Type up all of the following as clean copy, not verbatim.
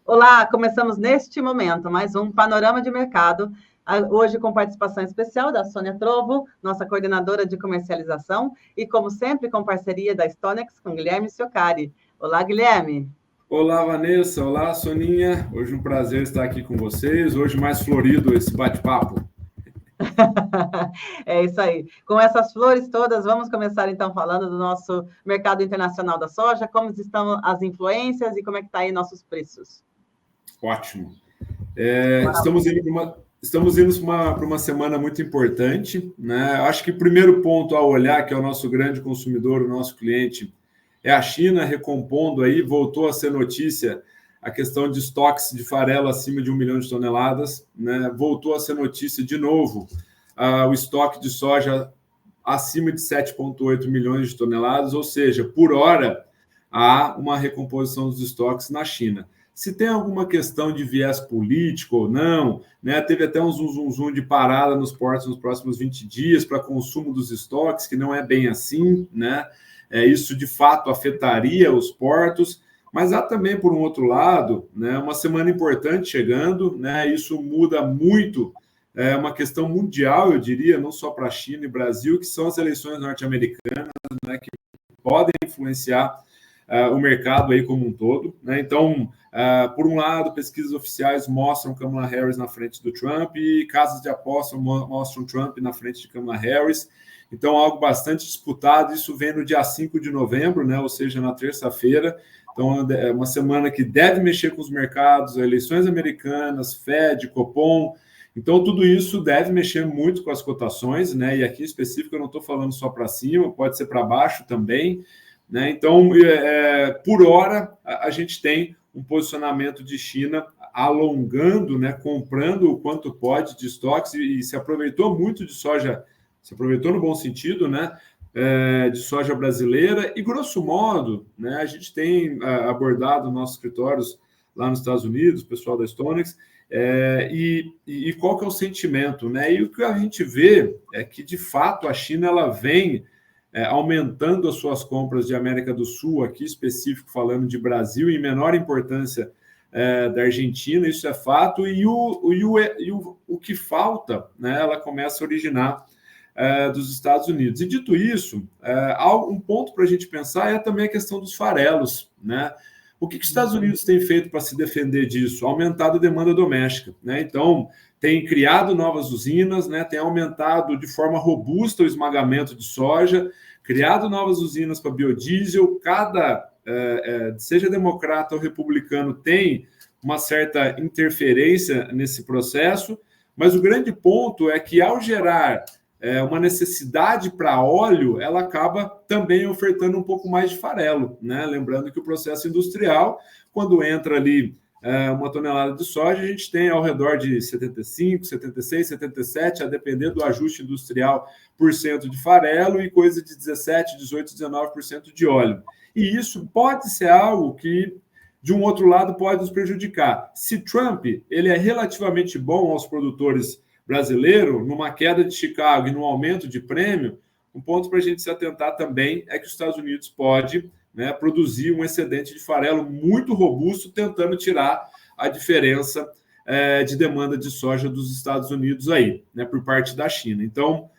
Olá, começamos neste momento mais um Panorama de Mercado, hoje com participação especial da Sônia Trovo, nossa coordenadora de comercialização, e como sempre com parceria da Stonex com Guilherme Ciocari. Olá, Guilherme. Olá, Vanessa. Olá, Soninha. Hoje um prazer estar aqui com vocês. Hoje mais florido esse bate-papo. É isso aí. Com essas flores todas, vamos começar então falando do nosso mercado internacional da soja, como estão as influências e como é que está aí nossos preços. Ótimo. Estamos indo para uma semana muito importante, né? Acho que o primeiro ponto a olhar, que é o nosso grande consumidor, o nosso cliente, é a China recompondo aí, voltou a ser notícia a questão de estoques de farelo acima de 1 milhão de toneladas, né? Voltou a ser notícia de novo o estoque de soja acima de 7,8 milhões de toneladas, ou seja, por hora há uma recomposição dos estoques na China. Se tem alguma questão de viés político ou não, né? Teve até um zoom de parada nos portos nos próximos 20 dias para consumo dos estoques, que não é bem assim, né? Isso de fato afetaria os portos, mas há também, por um outro lado, né, uma semana importante chegando, né? Isso muda muito, uma questão mundial, eu diria, não só para a China e Brasil, que são as eleições norte-americanas, né, que podem influenciar o mercado aí como um todo, né? Então, por um lado, pesquisas oficiais mostram Kamala Harris na frente do Trump e casas de aposta mostram Trump na frente de Kamala Harris. Então, algo bastante disputado. Isso vem no dia 5 de novembro, né? Ou seja, na terça-feira. Então, é uma semana que deve mexer com os mercados, eleições americanas, Fed, Copom. Então, tudo isso deve mexer muito com as cotações, né? E aqui em específico, eu não estou falando só para cima, pode ser para baixo também, né? Então, por hora, a gente tem um posicionamento de China alongando, né? Comprando o quanto pode de estoques e se aproveitou muito de soja, se aproveitou no bom sentido, né? De soja brasileira e, grosso modo, né? A gente tem abordado nossos escritórios lá nos Estados Unidos, o pessoal da Stonex, e qual que é o sentimento, né? E o que a gente vê é que, de fato, a China ela vem aumentando as suas compras de América do Sul, aqui específico falando de Brasil, em menor importância da Argentina, isso é fato, e o que falta, né, ela começa a originar dos Estados Unidos. E dito isso, um ponto para a gente pensar é também a questão dos farelos, né? O que os Estados Unidos têm feito para se defender disso? Aumentado a demanda doméstica, né? Então, tem criado novas usinas, né? Tem aumentado de forma robusta o esmagamento de soja, criado novas usinas para biodiesel. Seja democrata ou republicano, tem uma certa interferência nesse processo, mas o grande ponto é que, ao gerar uma necessidade para óleo, ela acaba também ofertando um pouco mais de farelo, né? Lembrando que o processo industrial, quando entra ali uma tonelada de soja, a gente tem ao redor de 75, 76, 77, a depender do ajuste industrial, por cento de farelo e coisa de 17, 18, 19% de óleo. E isso pode ser algo que, de um outro lado, pode nos prejudicar. Se Trump ele é relativamente bom aos produtores brasileiro, numa queda de Chicago e num aumento de prêmio, um ponto para a gente se atentar também é que os Estados Unidos pode, né, produzir um excedente de farelo muito robusto, tentando tirar a diferença de demanda de soja dos Estados Unidos aí, né, por parte da China. Então,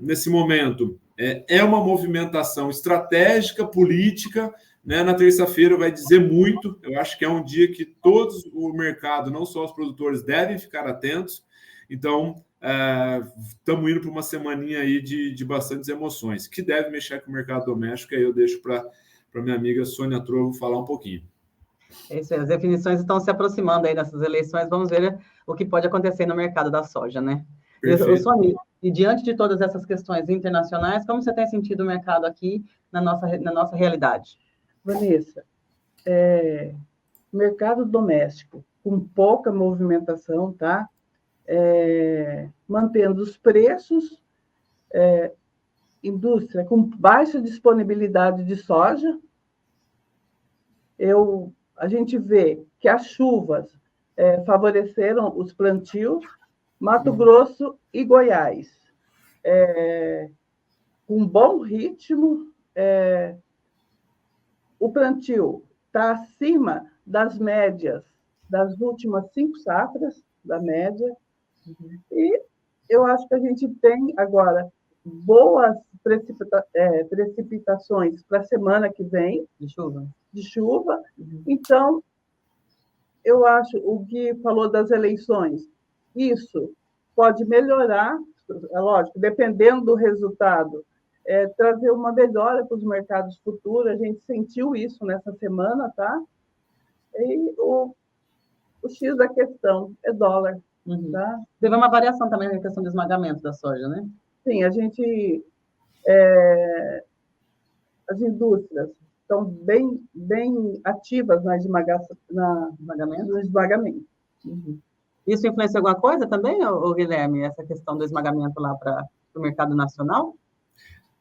nesse momento, é uma movimentação estratégica, política, né? Na terça-feira vai dizer muito. Eu acho que é um dia que todos o mercado, não só os produtores, devem ficar atentos. Então, estamos indo para uma semaninha aí de bastantes emoções, que deve mexer com o mercado doméstico, aí eu deixo para minha amiga Sônia Trovo falar um pouquinho. Isso, as definições estão se aproximando aí nessas eleições, vamos ver o que pode acontecer no mercado da soja, né? Sônia, e diante de todas essas questões internacionais, como você tem sentido o mercado aqui na nossa realidade? Vanessa, mercado doméstico com pouca movimentação, tá? Mantendo os preços, indústria com baixa disponibilidade de soja. A gente vê que as chuvas favoreceram os plantios, Mato Grosso e Goiás, com bom ritmo. O plantio está acima das médias das últimas 5 safras, da média, e eu acho que a gente tem agora boas precipitações para a semana que vem, de chuva. Então, eu acho, o Gui falou das eleições, isso pode melhorar, é lógico, dependendo do resultado, trazer uma melhora para os mercados futuros, a gente sentiu isso nessa semana, tá? E o X da questão é dólar. Tá? Teve uma variação também na questão do esmagamento da soja, né? Sim, as indústrias estão bem ativas no esmagamento. Isso influencia alguma coisa também, Guilherme, essa questão do esmagamento lá para o mercado nacional?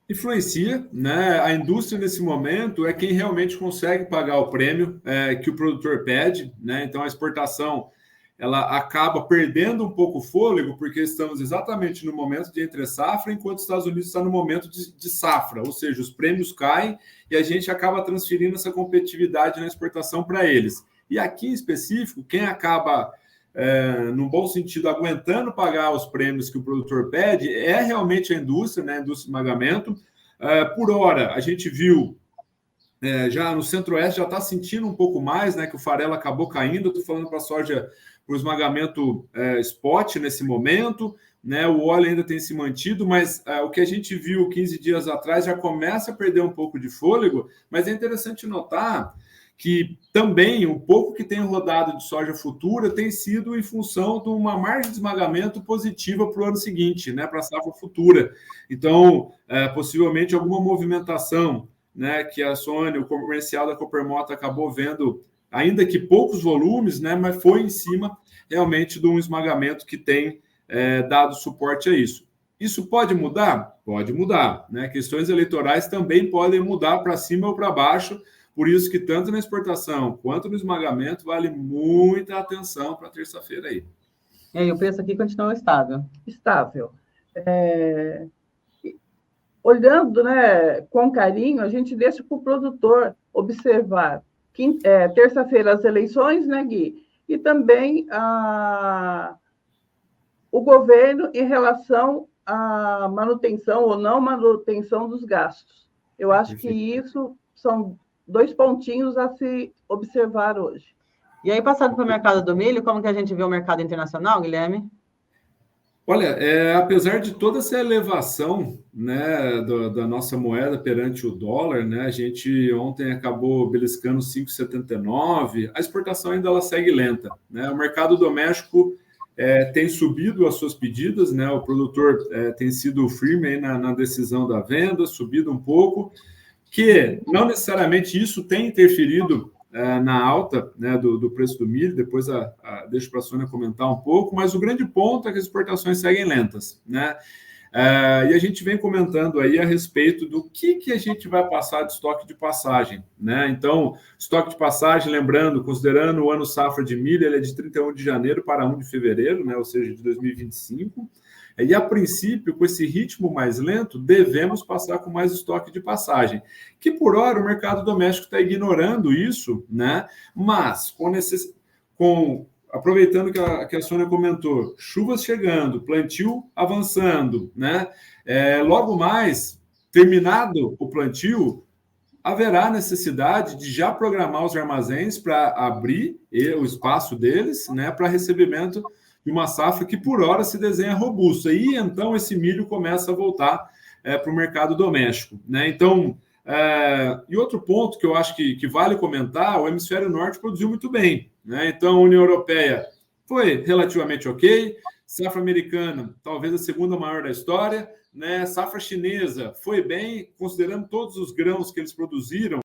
Influencia, né? A indústria, nesse momento, é quem realmente consegue pagar o prêmio que o produtor pede, né? Então, a exportação ela acaba perdendo um pouco o fôlego, porque estamos exatamente no momento de entre-safra, enquanto os Estados Unidos está no momento de safra, ou seja, os prêmios caem e a gente acaba transferindo essa competitividade na exportação para eles. E aqui, em específico, quem acaba, num bom sentido, aguentando pagar os prêmios que o produtor pede é realmente a indústria, né? A indústria de esmagamento. Por hora, a gente viu já no Centro-Oeste já está sentindo um pouco mais, né? Que o farelo acabou caindo. Estou falando para a soja, para o esmagamento spot nesse momento, né? O óleo ainda tem se mantido, mas o que a gente viu 15 dias atrás já começa a perder um pouco de fôlego. Mas é interessante notar que também o pouco que tem rodado de soja futura tem sido em função de uma margem de esmagamento positiva para o ano seguinte, né? Para a safra futura. Então, possivelmente alguma movimentação, né, que a Sônia, o comercial da Coppermota, acabou vendo, ainda que poucos volumes, né, mas foi em cima realmente de um esmagamento que tem dado suporte a isso. Isso pode mudar? Pode mudar, né? Questões eleitorais também podem mudar para cima ou para baixo, por isso que tanto na exportação quanto no esmagamento vale muita atenção para terça-feira aí. E aí, o preço aqui continua estável? Estável. Olhando, né, com carinho, a gente deixa para o produtor observar terça-feira as eleições, né, Gui? E também o governo em relação à manutenção ou não manutenção dos gastos. Eu acho que isso são 2 pontinhos a se observar hoje. E aí, passando para o mercado do milho, como que a gente vê o mercado internacional, Guilherme? Olha, apesar de toda essa elevação, né, da nossa moeda perante o dólar, né, a gente ontem acabou beliscando 5,79, a exportação ainda ela segue lenta, né? O mercado doméstico tem subido as suas pedidas, né? O produtor tem sido firme aí na decisão da venda, subido um pouco, que não necessariamente isso tem interferido na alta, né, do preço do milho. Depois deixo para a Sônia comentar um pouco, mas o grande ponto é que as exportações seguem lentas, né? E a gente vem comentando aí a respeito do que a gente vai passar de estoque de passagem, né? Então, estoque de passagem, lembrando, considerando o ano safra de milho, ele é de 31 de janeiro para 1 de fevereiro, né? Ou seja, de 2025. E, a princípio, com esse ritmo mais lento, devemos passar com mais estoque de passagem, que, por hora, o mercado doméstico está ignorando isso, né? Mas, aproveitando que a Sônia comentou, chuvas chegando, plantio avançando, né? Logo mais, terminado o plantio, haverá necessidade de já programar os armazéns para abrir o espaço deles, né, para recebimento de uma safra que, por hora, se desenha robusta. E, então, esse milho começa a voltar para o mercado doméstico, né? Então, e outro ponto que eu acho que vale comentar, o hemisfério norte produziu muito bem, né? Então, a União Europeia foi relativamente ok, safra americana, talvez a segunda maior da história, né? Safra chinesa foi bem, considerando todos os grãos que eles produziram,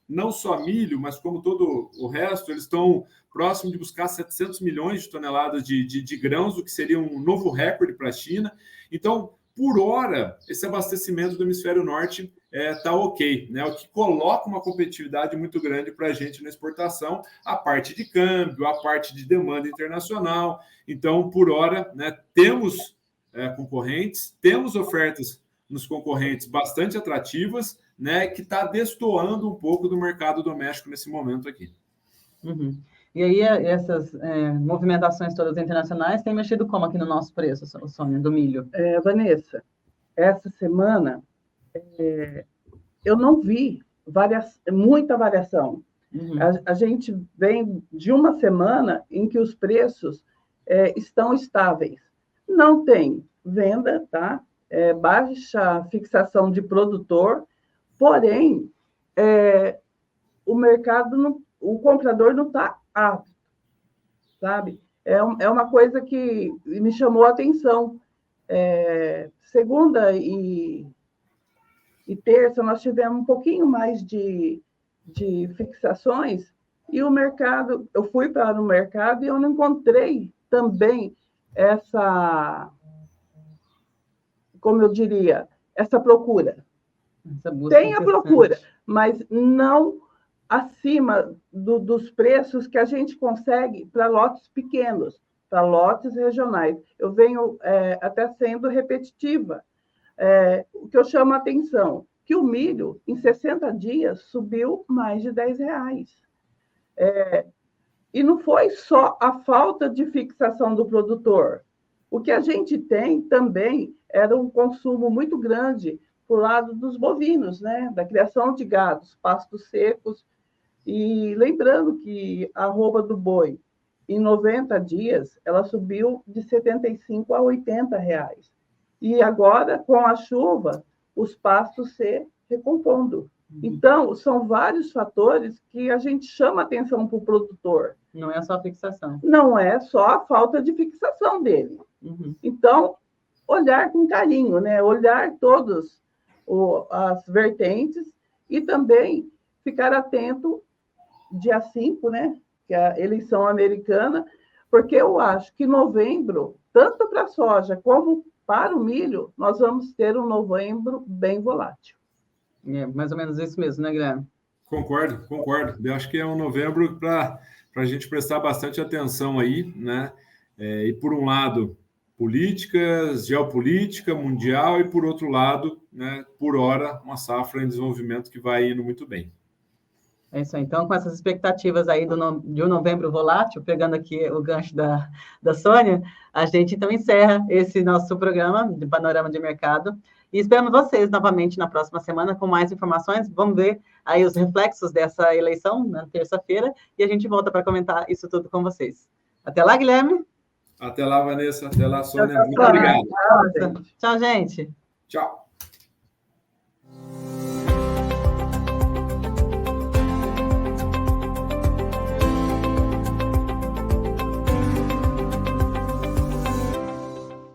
não só milho, mas como todo o resto, eles estão próximos de buscar 700 milhões de toneladas de grãos, o que seria um novo recorde para a China. Então, por hora, esse abastecimento do hemisfério norte está ok, né? O que coloca uma competitividade muito grande para a gente na exportação, a parte de câmbio, a parte de demanda internacional. Então, por hora, né, temos concorrentes, temos ofertas nos concorrentes bastante atrativas, né, que está destoando um pouco do mercado doméstico nesse momento aqui. Uhum. E aí, essas movimentações todas internacionais têm mexido como aqui no nosso preço, Sônia, do milho? Vanessa, essa semana eu não vi muita variação. Uhum. A gente vem de uma semana em que os preços estão estáveis. Não tem venda, tá? Baixa fixação de produtor, porém, o mercado, o comprador não está apto, sabe? É uma coisa que me chamou a atenção. Segunda e terça, nós tivemos um pouquinho mais de fixações, e o mercado, eu fui para o mercado e eu não encontrei também essa, como eu diria, essa procura. Tem a procura, mas não acima dos preços que a gente consegue para lotes pequenos, para lotes regionais. Eu venho até sendo repetitiva. O que eu chamo a atenção, que o milho, em 60 dias, subiu mais de R$10. E não foi só a falta de fixação do produtor. O que a gente tem também era um consumo muito grande por lado dos bovinos, né? Da criação de gados, pastos secos. E lembrando que a arroba do boi, em 90 dias, ela subiu de R$75 a R$80. E agora, com a chuva, os pastos se recompondo. Então, são vários fatores que a gente chama atenção para o produtor. Não é só a fixação. Não é só a falta de fixação dele. Uhum. Então, olhar com carinho, né? Olhar todas as vertentes e também ficar atento dia 5, né? Que é a eleição americana, porque eu acho que novembro, tanto para a soja como para o milho, nós vamos ter um novembro bem volátil. Mais ou menos isso mesmo, né, Guilherme? Concordo. Eu acho que é um novembro para a gente prestar bastante atenção aí, né? E por um lado, políticas, geopolítica mundial, e por outro lado, né, por hora, uma safra em desenvolvimento que vai indo muito bem. É isso aí. Então, com essas expectativas aí de um novembro volátil, pegando aqui o gancho da Sônia, a gente então encerra esse nosso programa de Panorama de Mercado e esperamos vocês novamente na próxima semana com mais informações. Vamos ver aí os reflexos dessa eleição na terça-feira e a gente volta para comentar isso tudo com vocês. Até lá, Guilherme. Até lá, Vanessa. Até lá, Sônia. Muito obrigado. Tchau, gente. Tchau.